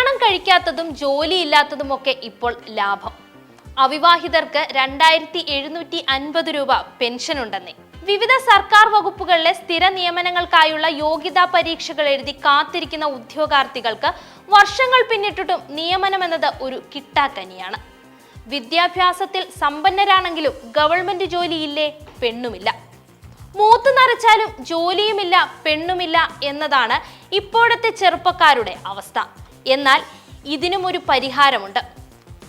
കല്യാണം കഴിക്കാത്തതും ജോലിയില്ലാത്തതുമൊക്കെ ഇപ്പോൾ ലാഭം. അവിവാഹിതർക്ക് 2750 രൂപ പെൻഷൻ ഉണ്ടെന്നേ. വിവിധ സർക്കാർ വകുപ്പുകളിലെ സ്ഥിര നിയമനങ്ങൾക്കായുള്ള യോഗ്യതാ പരീക്ഷകൾ എഴുതി കാത്തിരിക്കുന്ന ഉദ്യോഗാർത്ഥികൾക്ക് വർഷങ്ങൾ പിന്നിട്ടിട്ടും നിയമനമെന്നത് ഒരു കിട്ടാക്കനിയാണ്. വിദ്യാഭ്യാസത്തിൽ സമ്പന്നരാണെങ്കിലും ഗവൺമെന്റ് ജോലിയില്ലേ, പെണ്ണുമില്ല. മൂത്ത് നരച്ചാലും ജോലിയുമില്ല, പെണ്ണുമില്ല എന്നതാണ് ഇപ്പോഴത്തെ ചെറുപ്പക്കാരുടെ അവസ്ഥ. എന്നാൽ ഇതിനും ഒരു പരിഹാരമുണ്ട്.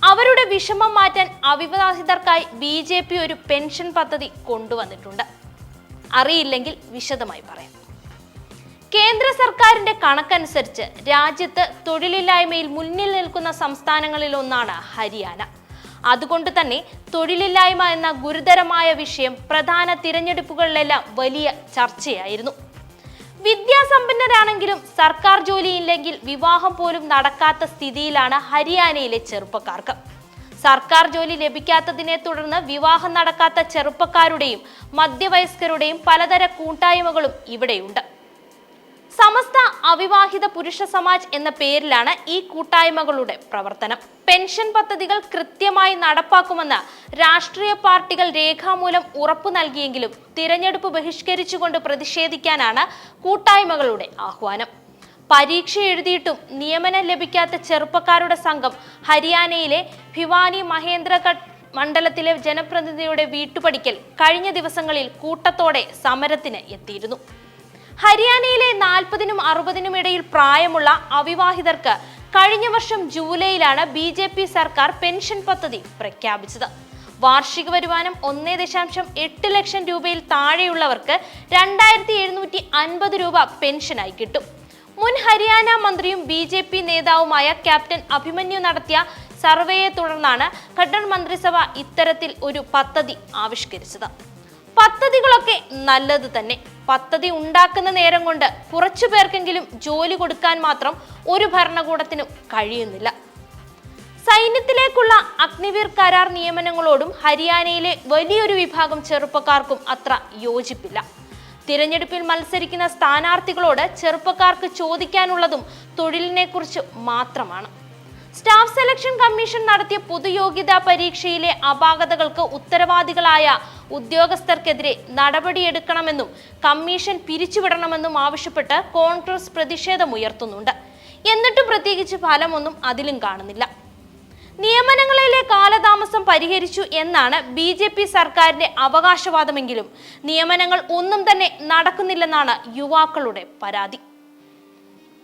അവരുടെ വിഷമം മാറ്റാൻ അവിവാഹിതർക്കായി BJP ഒരു പെൻഷൻ പദ്ധതി കൊണ്ടുവന്നിട്ടുണ്ട്. അറിയില്ലെങ്കിൽ വിശദമായി പറയാം. കേന്ദ്ര സർക്കാരിന്റെ കണക്കനുസരിച്ച് രാജ്യത്ത് തൊഴിലില്ലായ്മയിൽ മുന്നിൽ നിൽക്കുന്ന സംസ്ഥാനങ്ങളിൽ ഒന്നാണ് ഹരിയാന. അതുകൊണ്ട് തന്നെ തൊഴിലില്ലായ്മ എന്ന ഗുരുതരമായ വിഷയം പ്രധാന തിരഞ്ഞെടുപ്പുകളിലെല്ലാം വലിയ ചർച്ചയായിരുന്നു. വിദ്യാസമ്പന്നരാണെങ്കിലും സർക്കാർ ജോലിയില്ലെങ്കിൽ വിവാഹം പോലും നടക്കാത്ത സ്ഥിതിയിലാണ് ഹരിയാനയിലെ ചെറുപ്പക്കാർക്ക്. സർക്കാർ ജോലി ലഭിക്കാത്തതിനെ തുടർന്ന് വിവാഹം നടക്കാത്ത ചെറുപ്പക്കാരുടെയും മധ്യവയസ്കരുടെയും പലതര കൂട്ടായ്മകളും ഇവിടെയുണ്ട്. സമസ്ത അവിവാഹിത പുരുഷ സമാജ് എന്ന പേരിലാണ് ഈ കൂട്ടായ്മകളുടെ പ്രവർത്തനം. പെൻഷൻ പദ്ധതികൾ കൃത്യമായി നടപ്പാക്കുമെന്ന് രാഷ്ട്രീയ പാർട്ടികൾ രേഖാമൂലം ഉറപ്പു നൽകിയെങ്കിലും തിരഞ്ഞെടുപ്പ് ബഹിഷ്കരിച്ചുകൊണ്ട് പ്രതിഷേധിക്കാനാണ് കൂട്ടായ്മകളുടെ ആഹ്വാനം. പരീക്ഷ എഴുതിയിട്ടും നിയമനം ലഭിക്കാത്ത ചെറുപ്പക്കാരുടെ സംഘം ഹരിയാനയിലെ ഭിവാനി മഹേന്ദ്രഗഡ് മണ്ഡലത്തിലെ ജനപ്രതിനിധിയുടെ വീട്ടുപടിക്കൽ കഴിഞ്ഞ ദിവസങ്ങളിൽ കൂട്ടത്തോടെ സമരത്തിന് എത്തിയിരുന്നു. ഹരിയാനയിലെ 40നും 60നും ഇടയിൽ പ്രായമുള്ള അവിവാഹിതർക്ക് കഴിഞ്ഞ വർഷം ജൂലൈയിലാണ് BJP സർക്കാർ പെൻഷൻ പദ്ധതി പ്രഖ്യാപിച്ചത്. വാർഷിക വരുമാനം 1.8 ലക്ഷം രൂപയിൽ താഴെയുള്ളവർക്ക് 2750 രൂപ പെൻഷനായി കിട്ടും. മുൻ ഹരിയാന മന്ത്രിയും BJP നേതാവുമായ ക്യാപ്റ്റൻ അഭിമന്യു നടത്തിയ സർവേയെ തുടർന്നാണ് ഖട്ടർ മന്ത്രിസഭ ഇത്തരത്തിൽ ഒരു പദ്ധതി ആവിഷ്കരിച്ചത്. പദ്ധതികളൊക്കെ നല്ലത് തന്നെ. പദ്ധതി ഉണ്ടാക്കുന്ന നേരം കൊണ്ട് കുറച്ചു പേർക്കെങ്കിലും ജോലി കൊടുക്കാൻ മാത്രം ഒരു ഭരണകൂടത്തിനും കഴിയുന്നില്ല. സൈന്യത്തിലേക്കുള്ള അഗ്നിവീർ കരാർ നിയമനങ്ങളോടും ഹരിയാനയിലെ വലിയൊരു വിഭാഗം ചെറുപ്പക്കാർക്കും അത്ര യോജിപ്പില്ല. തിരഞ്ഞെടുപ്പിൽ മത്സരിക്കുന്ന സ്ഥാനാർത്ഥികളോട് ചെറുപ്പക്കാർക്ക് ചോദിക്കാനുള്ളതും തൊഴിലിനെ കുറിച്ച് മാത്രമാണ്. സ്റ്റാഫ് സെലക്ഷൻ കമ്മീഷൻ നടത്തിയ പൊതുയോഗ്യതാ പരീക്ഷയിലെ അപാകതകൾക്ക് ഉത്തരവാദികളായ ഉദ്യോഗസ്ഥർക്കെതിരെ നടപടിയെടുക്കണമെന്നും കമ്മീഷൻ പിരിച്ചുവിടണമെന്നും ആവശ്യപ്പെട്ട് കോൺഗ്രസ് പ്രതിഷേധമുയർത്തുന്നുണ്ട്. എന്നിട്ടും പ്രത്യേകിച്ച് ഫലമൊന്നും അതിലും കാണുന്നില്ല. നിയമനങ്ങളിലെ കാലതാമസം പരിഹരിച്ചു എന്നാണ് BJP സർക്കാരിന്റെ അവകാശവാദമെങ്കിലും നിയമനങ്ങൾ ഒന്നും തന്നെ നടക്കുന്നില്ലെന്നാണ് യുവാക്കളുടെ പരാതി.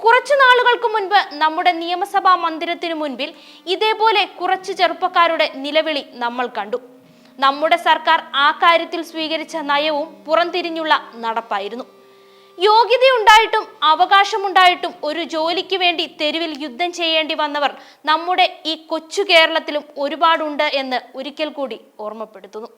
കുറച്ചു നാളുകൾക്ക് മുൻപ് നമ്മുടെ നിയമസഭാ മന്ദിരത്തിനു മുൻപിൽ ഇതേപോലെ കുറച്ച് ചെറുപ്പക്കാരുടെ നിലവിളി നമ്മൾ കണ്ടു. നമ്മുടെ സർക്കാർ ആ കാര്യത്തിൽ സ്വീകരിച്ച നയവും പുറംതിരിഞ്ഞുള്ള നടപ്പായിരുന്നു. യോഗ്യതയുണ്ടായിട്ടും അവകാശമുണ്ടായിട്ടും ഒരു ജോലിക്ക് വേണ്ടി തെരുവിൽ യുദ്ധം ചെയ്യേണ്ടി വന്നവർ നമ്മുടെ ഈ കൊച്ചു കേരളത്തിലും ഒരുപാടുണ്ട് എന്ന് ഒരിക്കൽ കൂടി ഓർമ്മപ്പെടുത്തുന്നു.